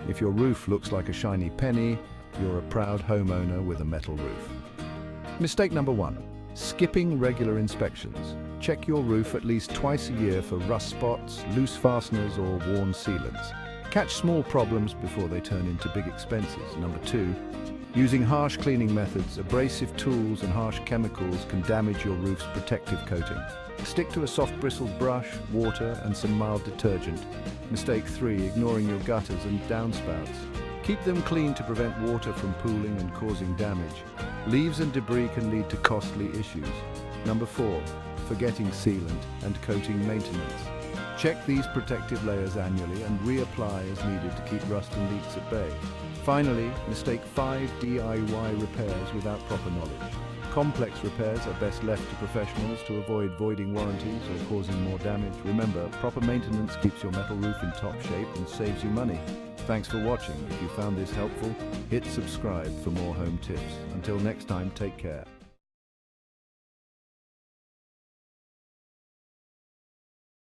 If your roof looks like a shiny penny, you're a proud homeowner with a metal roof. Mistake number 1. Skipping regular inspections. Check your roof at least twice a year for rust spots, loose fasteners, or worn sealants. Catch small problems before they turn into big expenses. Number 2. Using harsh cleaning methods, abrasive tools and harsh chemicals can damage your roof's protective coating. Stick to a soft bristled brush, water and some mild detergent. Mistake 3. Ignoring your gutters and downspouts. Keep them clean to prevent water from pooling and causing damage. Leaves and debris can lead to costly issues. Number 4. Forgetting sealant and coating maintenance. Check these protective layers annually and reapply as needed to keep rust and leaks at bay. Finally, mistake 5. DIY repairs without proper knowledge. Complex repairs are best left to professionals to avoid voiding warranties or causing more damage. Remember, proper maintenance keeps your metal roof in top shape and saves you money. Thanks for watching. If you found this helpful, hit subscribe for more home tips. Until next time, take care.